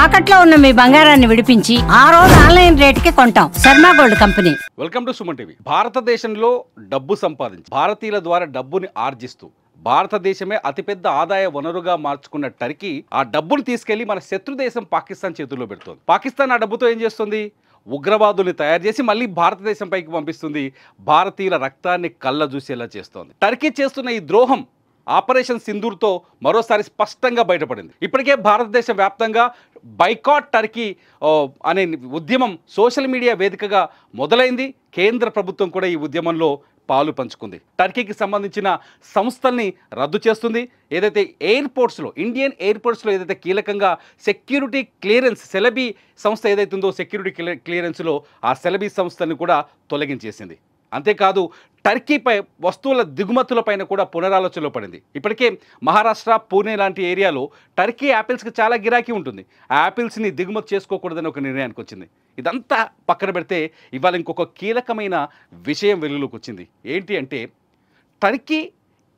తాకట్లో ఉన్న మీ బంగారాన్ని విడిపించి ఆ రోజు ఆన్లైన్ రేటుకి కొంటాం. Sharma gold company. Welcome to Suman TV. భారతదేశంలో డబ్బు సంపాదించి భారతీయుల ద్వారా డబ్బుని ఆర్జిస్తూ భారతదేశమే అతిపెద్ద ఆదాయ వనరుగా మార్చుకున్న టర్కీ ఆ డబ్బును తీసుకెళ్లి మన శత్రు దేశం పాకిస్తాన్ చేతుల్లో పెడుతుంది. పాకిస్తాన్ ఆ డబ్బుతో ఏం చేస్తుంది? ఉగ్రవాదుల్ని తయారు చేసి మళ్ళీ భారతదేశం పైకి పంపిస్తుంది. భారతీయుల రక్తాన్ని కళ్ళ చూసేలా చేస్తోంది. టర్కీ చేస్తున్న ఈ ద్రోహం ఆపరేషన్ సింధూర్తో మరోసారి స్పష్టంగా బయటపడింది. ఇప్పటికే భారతదేశ వ్యాప్తంగా బైకాట్ టర్కీ అనే ఉద్యమం సోషల్ మీడియా వేదికగా మొదలైంది. కేంద్ర ప్రభుత్వం కూడా ఈ ఉద్యమంలో పాలు పంచుకుంది. టర్కీకి సంబంధించిన సంస్థల్ని రద్దు చేస్తుంది. ఏదైతే ఎయిర్పోర్ట్స్లో ఇండియన్ ఎయిర్పోర్ట్స్లో ఏదైతే కీలకంగా సెక్యూరిటీ క్లియరెన్స్ సెలబీ సంస్థ ఏదైతే ఉందో సెక్యూరిటీ క్లియరెన్స్లో ఆ సెలబీ సంస్థని కూడా తొలగించేసింది. అంతేకాదు టర్కీపై వస్తువుల దిగుమతులపైన కూడా పునరాలోచనలో పడింది. ఇప్పటికే మహారాష్ట్ర, పూణే లాంటి ఏరియాలో టర్కీ యాపిల్స్కి చాలా గిరాకీ ఉంటుంది. ఆ యాపిల్స్ని దిగుమతి చేసుకోకూడదని ఒక నిర్ణయానికి వచ్చింది. ఇదంతా పక్కన పెడితే ఇవాళ ఇంకొక కీలకమైన విషయం వెలుగులోకి వచ్చింది. ఏంటి అంటే టర్కీ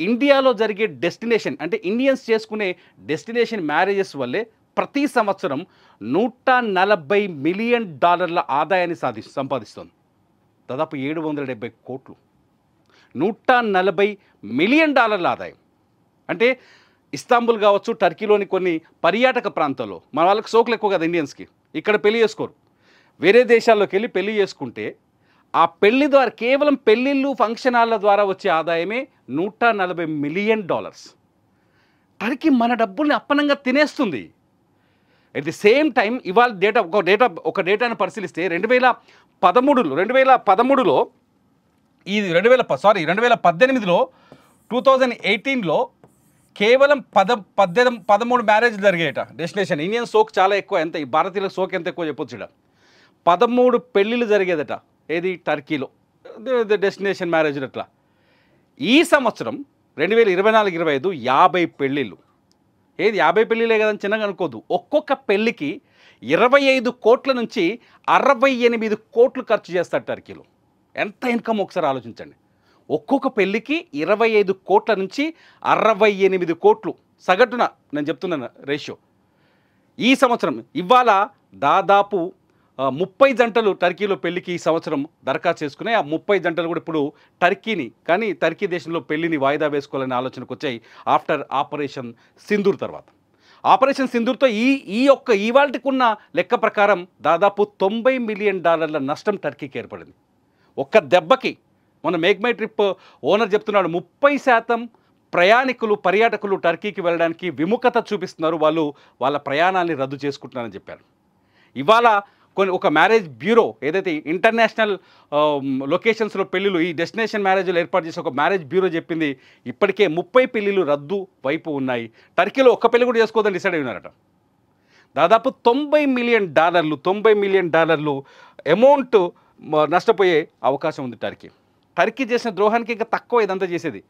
ఇండియాలో జరిగే డెస్టినేషన్ అంటే ఇండియన్స్ చేసుకునే డెస్టినేషన్ మ్యారేజెస్ వల్లే ప్రతి సంవత్సరం $140 మిలియన్ ఆదాయాన్ని సంపాదిస్తోంది. దాదాపు 770 కోట్లు. $140 మిలియన్ ఆదాయం అంటే ఇస్తాంబుల్ కావచ్చు, టర్కీలోని కొన్ని పర్యాటక ప్రాంతాల్లో మన వాళ్ళకి సోకులు ఎక్కువ కదా ఇండియన్స్కి. ఇక్కడ పెళ్లి చేసుకోరు. వేరే దేశాల్లోకి వెళ్ళి పెళ్లి చేసుకుంటే ఆ పెళ్లి ద్వారా కేవలం పెళ్ళిళ్ళు ఫంక్షన్ హాల్ల ద్వారా వచ్చే ఆదాయమే $140 మిలియన్. టర్కీ మన డబ్బుల్ని అప్పనంగా తినేస్తుంది. అట్ ది సేమ్ టైం ఇవాళ ఒక డేటాను పరిశీలిస్తే 2013లో ఇది 2018లో 2018లో కేవలం 13 మ్యారేజ్లు జరిగాయట. డెస్టినేషన్ ఇండియన్ సోక్ చాలా ఎక్కువ. ఎంత ఈ భారతీయుల సోక్ ఎంత ఎక్కువ చెప్పొచ్చు. 13 పెళ్ళిళ్ళు జరిగేదట ఏది టర్కీలో డెస్టినేషన్ మ్యారేజ్లు. అట్లా ఈ సంవత్సరం 2024-25 50 పెళ్ళిళ్ళు. ఏది 50 పెళ్ళిళ్ళే కదని చిన్నగా అనుకోద్దు. ఒక్కొక్క పెళ్ళికి 25 కోట్ల నుంచి 68 కోట్లు ఖర్చు చేస్తారు టర్కీలో. ఎంత ఇన్కమ్ ఒకసారి ఆలోచించండి. ఒక్కొక్క పెళ్ళికి 25 కోట్ల నుంచి 68 కోట్లు సగటున నేను చెప్తున్నాను రేషియో. ఈ సంవత్సరం ఇవాళ దాదాపు 30 జంటలు టర్కీలో పెళ్లికి ఈ సంవత్సరం దరఖాస్తు చేసుకున్నాయి. ఆ 30 జంటలు కూడా ఇప్పుడు టర్కీ దేశంలో పెళ్లిని వాయిదా వేసుకోవాలనే ఆలోచనకు వచ్చాయి ఆఫ్టర్ ఆపరేషన్ సింధూర్ తర్వాత. ఆపరేషన్ సింధూర్తో ఇవాళకున్న లెక్క ప్రకారం దాదాపు $90 మిలియన్ నష్టం టర్కీకి ఏర్పడింది. ఒక్క దెబ్బకి మన మేక్ మై ట్రిప్ ఓనర్ చెప్తున్నాడు 30% పర్యాటకులు టర్కీకి వెళ్ళడానికి విముఖత చూపిస్తున్నారు. వాళ్ళ ప్రయాణాన్ని రద్దు చేసుకుంటున్నారని చెప్పారు. ఇవాళ ఒక మ్యారేజ్ బ్యూరో ఏదైతే ఇంటర్నేషనల్ లొకేషన్స్లో పెళ్ళిళ్ళు ఈ డెస్టినేషన్ మ్యారేజ్లు ఏర్పాటు చేసి ఒక మ్యారేజ్ బ్యూరో చెప్పింది ఇప్పటికే 30 పెళ్ళిళ్ళు రద్దు వైపు ఉన్నాయి. టర్కీలో ఒక్క పెళ్లి కూడా చేసుకోవద్దని డిసైడ్ అయి ఉన్నారట. దాదాపు $90 మిలియన్ అమౌంట్ నష్టపోయే అవకాశం ఉంది టర్కీ చేసిన ద్రోహానికి ఇంకా తక్కువ ఇదంతా చేసేది.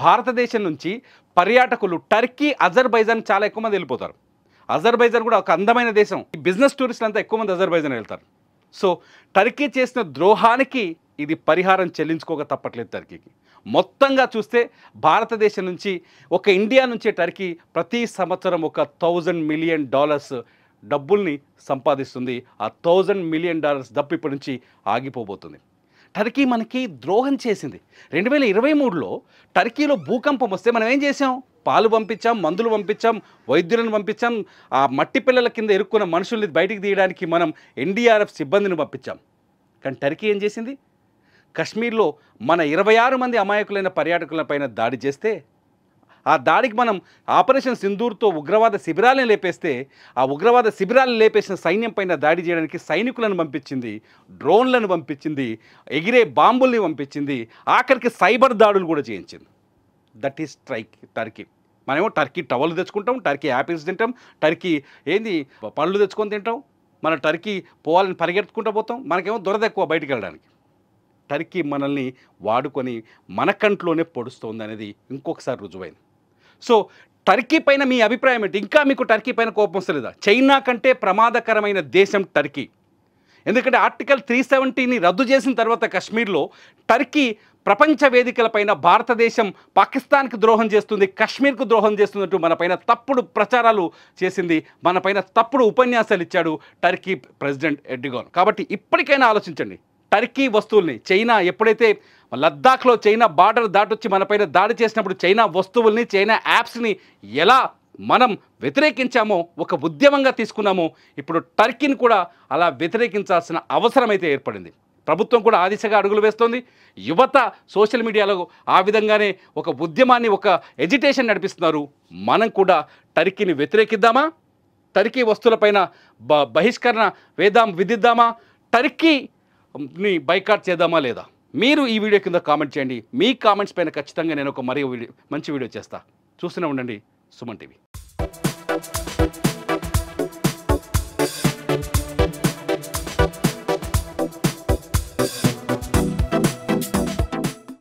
భారతదేశం నుంచి పర్యాటకులు టర్కీ, అజర్బైజాన్ చాలా ఎక్కువ మంది వెళ్ళిపోతారు. అజర్బైజాన్ కూడా ఒక అందమైన దేశం. ఈ బిజినెస్ టూరిస్టులు అంతా ఎక్కువ మంది అజర్బైజాన్ వెళ్తారు. సో టర్కీ చేసిన ద్రోహానికి ఇది పరిహారం చెల్లించుకోక తప్పట్లేదు టర్కీకి. మొత్తంగా చూస్తే భారతదేశం నుంచి ఇండియా నుంచి టర్కీ ప్రతి సంవత్సరం $1,000 మిలియన్ డబ్బుల్ని సంపాదిస్తుంది. ఆ $1,000 మిలియన్ డబ్బు ఇప్పటి నుంచి ఆగిపోబోతుంది. టర్కీ మనకి ద్రోహం చేసింది. 2023లో టర్కీలో భూకంపం వస్తే మనం ఏం చేసాం? పాలు పంపించాం, మందులు పంపించాం, వైద్యులను పంపించాం. ఆ మట్టి పిల్లల కింద ఇరుక్కున్న మనుషుల్ని బయటికి తీయడానికి మనం ఎన్డీఆర్ఎఫ్ సిబ్బందిని పంపించాం. కానీ టర్కీ ఏం చేసింది? కశ్మీర్లో మన 26 మంది అమాయకులైన పర్యాటకులపైన దాడి చేస్తే ఆ దాడికి మనం ఆపరేషన్ సింధూర్తో ఉగ్రవాద శిబిరాలను లేపేస్తే ఆ ఉగ్రవాద శిబిరాలను లేపేసిన సైన్యం పైన దాడి చేయడానికి సైనికులను పంపించింది, డ్రోన్లను పంపించింది, ఎగిరే బాంబుల్ని పంపించింది, ఆఖరికి సైబర్ దాడులు కూడా చేయించింది. That is Turkey. మనమేమో టర్కీ టవల్ తెచ్చుకుంటాం, టర్కీ యాపిల్స్ తింటాం, టర్కీ పళ్ళు తెచ్చుకొని తింటాం. మన టర్కీ పోవాలని పరిగెత్తుకుంటూ పోతాం. మనకేమో దురద ఎక్కువ బయటికి వెళ్ళడానికి. టర్కీ మనల్ని వాడుకొని మన కంట్లోనే పొడుస్తోంది అనేది ఇంకొకసారి రుజువైంది. సో టర్కీ పైన మీ అభిప్రాయం ఏంటి? ఇంకా మీకు టర్కీ పైన కోపం వస్తలేదా? చైనా కంటే ప్రమాదకరమైన దేశం టర్కీ. ఎందుకంటే ఆర్టికల్ 370ని రద్దు చేసిన తర్వాత కశ్మీర్లో టర్కీ ప్రపంచ వేదికలపైన భారతదేశం పాకిస్తాన్కి ద్రోహం చేస్తుంది, కశ్మీర్కు ద్రోహం చేస్తున్నట్టు మనపైన తప్పుడు ప్రచారాలు చేసింది, మనపైన తప్పుడు ఉపన్యాసాలు ఇచ్చాడు టర్కీ ప్రెసిడెంట్ ఎర్డోగాన్. కాబట్టి ఇప్పటికైనా ఆలోచించండి. టర్కీ వస్తువుల్ని చైనా ఎప్పుడైతే లద్దాఖ్లో చైనా బార్డర్ దాటొచ్చి మనపైన దాడి చేసినప్పుడు చైనా వస్తువుల్ని, చైనా యాప్స్ని ఎలా మనం వ్యతిరేకించామో, ఒక ఉద్యమంగా తీసుకున్నామో, ఇప్పుడు టర్కీని కూడా అలా వ్యతిరేకించాల్సిన అవసరం అయితే ఏర్పడింది. ప్రభుత్వం కూడా ఆ దిశగా అడుగులు వేస్తోంది. యువత సోషల్ మీడియాలో ఆ విధంగానే ఒక ఉద్యమాన్ని, ఒక ఎజిటేషన్ నడిపిస్తున్నారు. మనం కూడా టర్కీని వ్యతిరేకిద్దామా? టర్కీ వస్తువులపైన బహిష్కరణ విధిద్దామా? టర్కీని బైకాట్ చేద్దామా లేదా? మీరు ఈ వీడియో కింద కామెంట్ చేయండి. మీ కామెంట్స్ పైన ఖచ్చితంగా నేను ఒక మంచి వీడియో చేస్తా. చూస్తూనే ఉండండి సుమన్ టీవీ.